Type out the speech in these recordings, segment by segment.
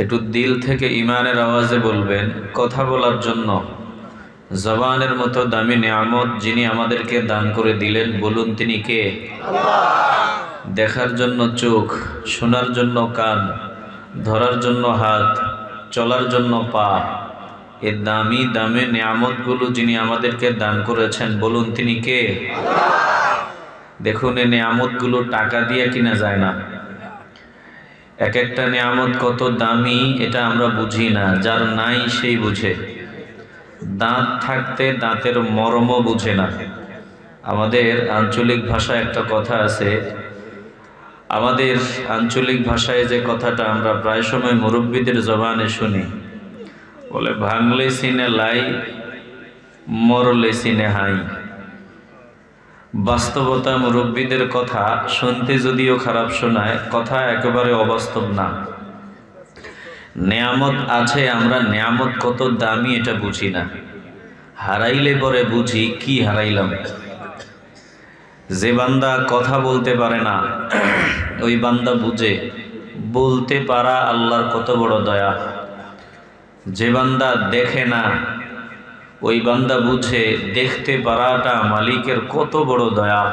একটু দিল থেকে ইমানের আওয়াজে বলবেন। কথা বলার জন্য জবানের মতো দামি নিয়ামত যিনি আমাদেরকে দান করে দিলেন, বলুন তিনি কে? আল্লাহ। দেখার জন্য চোখ, শোনার জন্য কান, ধরার জন্য হাত, চলার জন্য পা, এই দামি দামি নিয়ামতগুলো যিনি আমাদেরকে দান করেছেন, বলুন তিনি কে? আল্লাহ। দেখুন, এই নিয়ামতগুলো টাকা দিয়ে কিনা যায় না। এক একটা নিয়ামত কত দামি এটা আমরা বুঝি না, যার নাই সেই বুঝে। দাঁত থাকতে দাঁতের মর্ম বুঝে না। আমাদের আঞ্চলিক ভাষায় একটা কথা আছে, আমাদের আঞ্চলিক ভাষায় যে কথাটা আমরা প্রায় সময় মুরব্বীদের জবানে শুনি, বলে ভাঙলে সিনে লাই, মরলে সিনে হাই। বাস্তবতা মুরব্বীদের কথা শুনতে যদিও খারাপ শোনায়, কথা একেবারে অবাস্তব না। নেয়ামত আছে, আমরা নেয়ামত কত দামি এটা বুঝি না। হারাইলে পরে বুঝি কি হারাইলাম। যে বান্দা কথা বলতে পারে না, ওই বান্দা বুঝে বলতে পারা আল্লাহর কত বড় দয়া। যে বান্দা দেখে না, ওই বান্দা বুঝে দেখতে পারাটা মালিকের কত বড় দয়া।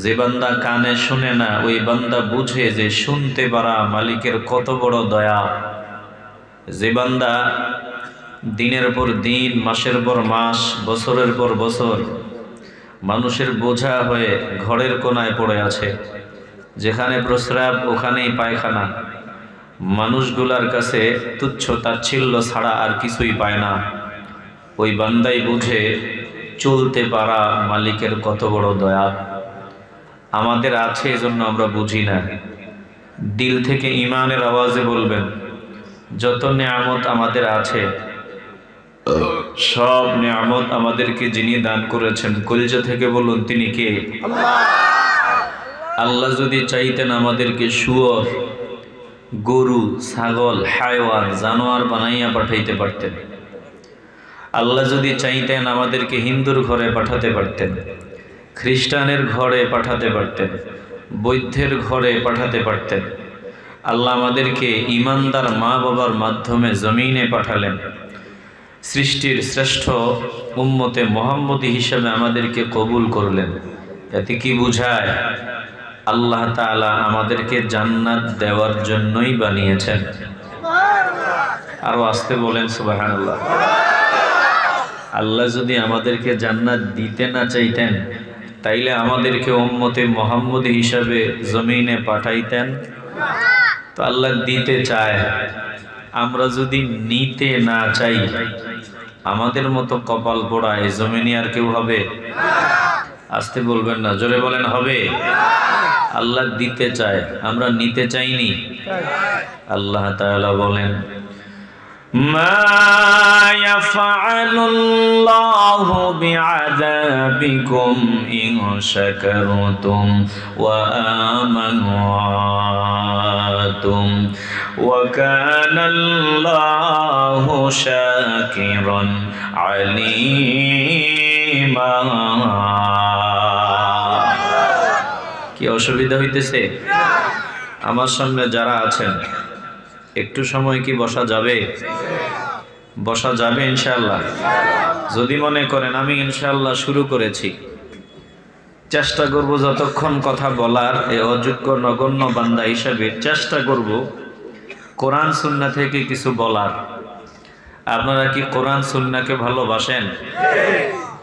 যে বান্দা কানে শুনে না, ওই বান্দা বুঝে যে শুনতে পারা মালিকের কত বড় দয়া। যে বান্দা দিনের পর দিন, মাসের পর মাস, বছরের পর বছর মানুষের বোঝা হয়ে ঘরের কোনায় পড়ে আছে, যেখানে প্রস্রাব ওখানেই পায়খানা, মানুষগুলার কাছে তুচ্ছ তাচ্ছিল্য ছাড়া আর কিছুই পায় না, ওই বান্দাই বুঝে চলতে পারা মালিকের কত বড় দয়া। আমাদের আছে, এজন্য আমরা বুঝি না। দিল থেকে ইমানের আওয়াজে বলবেন, যত নিয়ামত আমাদের আছে, সব নিয়ামত আমাদেরকে যিনি দান করেছেন, কলিজা থেকে বলুন তিনি কে? আল্লাহ। আল্লাহ যদি চাইতেন আমাদেরকে শুয়োর, গরু, ছাগল, হায়ওয়ান, জানোয়ার বানাইয়া পাঠাইতে পারতেন। আল্লাহ যদি চাইতেন আমাদেরকে হিন্দুর ঘরে পাঠাতে পারতেন, খ্রিস্টানের ঘরে পাঠাতে পারতেন, বৌদ্ধের ঘরে পাঠাতে পারতেন। আল্লাহ আমাদেরকে ইমানদার মা বাবার মাধ্যমে জমিনে পাঠালেন। সৃষ্টির শ্রেষ্ঠ উম্মতে মুহাম্মদী হিসেবে আমাদেরকে কবুল করলেন। এতে কি বুঝায়? আল্লাহ তাআলা আমাদেরকে জান্নাত দেওয়ার জন্যই বানিয়েছেন। আরো আসতে বলেন সুবহানাল্লাহ। আল্লাহ যদি আমাদেরকে জান্নাত দিতে না চাইতেন, তাইলে আমাদেরকে উম্মতে মুহাম্মদী হিসাবে জমিনে পাঠাইতেন? তো আল্লাহ দিতে চায়। আমরা যদি নিতে না চাই, আমাদের মতো কপাল পোড়া এই জমিনে আর কেউ হবে? আসতে বলবেন না, জোরে বলেন হবে? আল্লাহ দিতে চায়, আমরা নিতে চাইনি। আল্লাহ তাআলা বলেন, মা ইয়াফআলুল্লাহু বিআযাবিকুম ইন শাকারতুম ওয়া আমানতুম ওয়া কানাল্লাহু শাকিরান আলীমা। কি অসুবিধা হইতেছে? আমার সামনে যারা আছেন, একটু সময় কি বসা যাবে? বসা যাবে ইনশাআল্লাহ? যদি মনে করেন আমি ইনশাআল্লাহ শুরু করেছি, চেষ্টা করব যতক্ষণ কথা বলার, এই অযোগ্য নগণ্য বান্দা হিসাবে চেষ্টা করব কোরআন সুন্নাহ থেকে কিছু বলার। আপনারা কি কোরআন সুন্নাহকে ভালোবাসেন?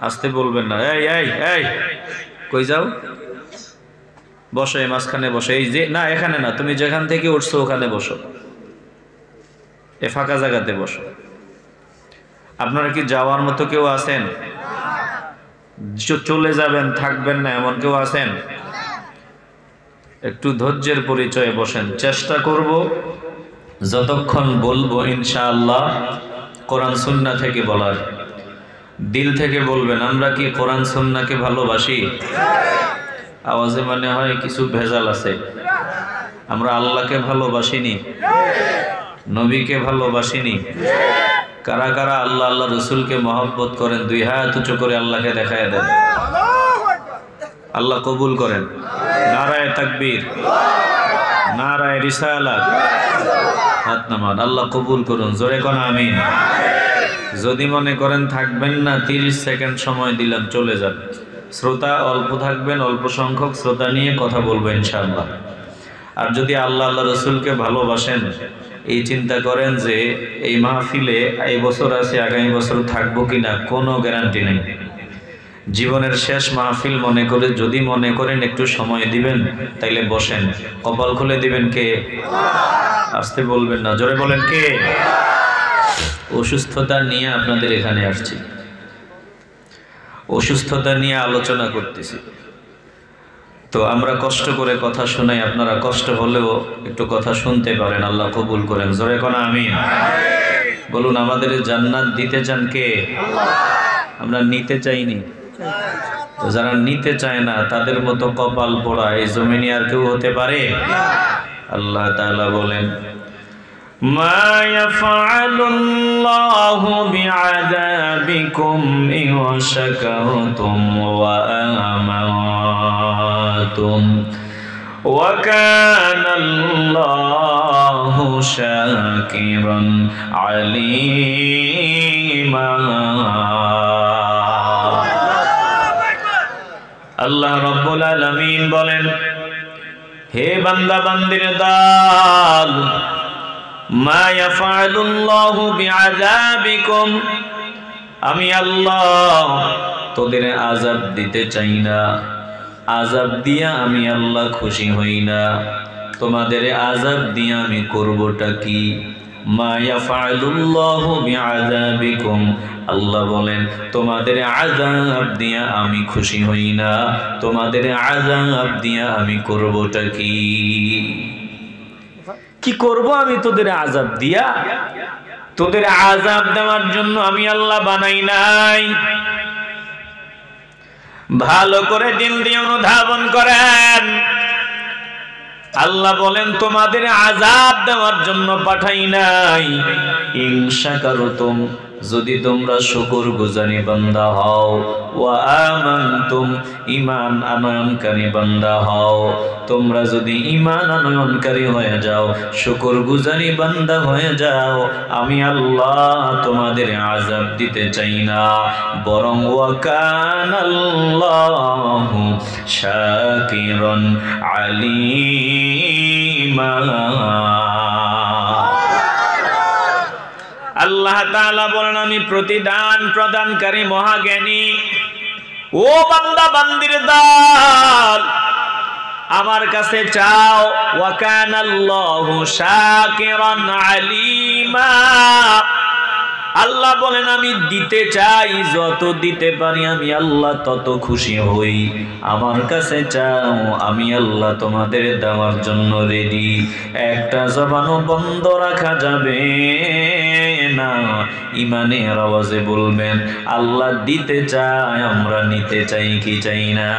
আসতে বলবেন না। এই এই এই কই যাও? বসো, এই মাঝখানে বসো। এই যে না, এখানে না, তুমি যেখান থেকে উঠছো ওখানে বসো, এ ফাঁকা জায়গাতে বসো। আপনারা কি যাওয়ার মতো কেউ আছেন? চলে যাবেন, থাকবেন না এমন কেউ আছেন? একটু ধৈর্যের পরিচয়ে বসেন। চেষ্টা করব যতক্ষণ বলবো ইনশাআল্লাহ কোরআন সুন্নাহ থেকে বলার। দিল থেকে বলবেন, আমরা কি কোরআন সুন্নাহকে ভালোবাসি? আওয়াজে মনে হয় কিছু ভেজাল আছে। আমরা আল্লাহকে ভালোবাসিনি, নবীকে ভালোবাসিনি। কারা কারা আল্লাহ আল্লাহ রসুলকে মহব্বত করেন? দুই হাত উঁচু করে আল্লাহকে দেখায় দেন। আল্লাহ কবুল করেন। নারায়ে তাকবীর, নারায়ে রিসালাত, হাত নামান, আল্লাহ কবুল করুন, জোরে কোন আমিন। যদি মনে করেন থাকবেন না, 30 সেকেন্ড সময় দিলাম, চলে যান। শ্রোতা অল্প থাকবেন, অল্প সংখ্যক শ্রোতা নিয়ে কথা বলবো ইনশাআল্লাহ। আর যদি আল্লাহ আল্লাহ রসুলকে ভালোবাসেন, এই চিন্তা করেন যে এই মাহফিলে এই বছর আছে, আগামী বছর থাকবো কিনা কোনো গ্যারান্টি নেই। জীবনের শেষ মাহফিল মনে করে যদি মনে করেন একটু সময় দিবেন, তাইলে বসেন। কপাল খুলে দিবেন কে? আসতে বলবেন না, জোরে বলেন কে? অসুস্থতা নিয়ে আপনাদের এখানে আসছি, অসুস্থতা নিয়ে আলোচনা করতেছি। তো আমরা কষ্ট করে কথা শোনাই, আপনারা কষ্ট হলেও একটু কথা শুনতে পারেন, আল্লাহ কবুল করেন, জোরে কোন আমিন। বলুন, আমাদের জান্নাত দিতে চান কে? আমরা নিতে চাইনি। যারা নিতে চায় না তাদের মতো কপাল পোড়া এই জমিনে আর কেউ হতে পারে? আল্লাহ তাআলা বলেন, মা ইয়াফআলুল্লাহু বিআযাবিকুম ইন শাকারতুম ওয়া আমানতুম ওয়া কানাল্লাহু শাকিরান আলীমা। আল্লাহ রাব্বুল আলামিন বলেন, হে বান্দা বান্দির দল, মা ইয়াফআলুল্লাহু বিআযাবিকুম, আমি আল্লাহ তোদের আযাব দিতে চাই না, আযাব দিয়া আমি আল্লাহ খুশি হই না। তোমাদের আযাব দিয়া আমি করবটা কি? মা ইয়াফআলুল্লাহু বিআযাবিকুম, আল্লাহ বলেন তোমাদের আযাব দিয়া আমি খুশি হই না, তোমাদের আযাব দিয়া আমি করবটা কি? কি করব আমি তোদের আযাব দিয়া? তোদের আযাব দেওয়ার জন্য আমি আল্লাহ বানাই নাই। ভালো করে দিল দিয়ে অনুধাবন করেন। আল্লাহ বলেন তোমাদের আযাব দেওয়ার জন্য পাঠাই নাই। ইন শাকারতুম, যদি তোমরা শুকরগুজারি বান্দা হও, ওয়া আমানতুম, ঈমান আনয়নকারী বান্দা হও, তোমরা যদি ঈমান আনয়নকারী হয়ে যাও, শুকরগুজারি বান্দা হয়ে যাও, আমি আল্লাহ তোমাদের আযাব দিতে চাই না, বরং ওয়া কানাল্লাহু শাকিরান আলীমা। আল্লাহ তাআলা বলেন, আমি প্রতিদান প্রদানকারী মহাজ্ঞানী। ও বান্দা বান্দির দল, আমার কাছে চাও, ওয়া কানাল্লাহু শাকিরান আলীমা। আল্লাহ বলেন আমি দিতে চাই, যত দিতে পারি আমি আল্লাহ তত খুশি হই। আমার কাছে চাও, আমি আল্লাহ তোমাদের দেওয়ার জন্য রেডি। একটা জবানও বন্ধ রাখা যাবে না। ইমানের আওয়াজে বলবেন, আল্লাহ দিতে চায়, আমরা নিতে চাই কি চাই না?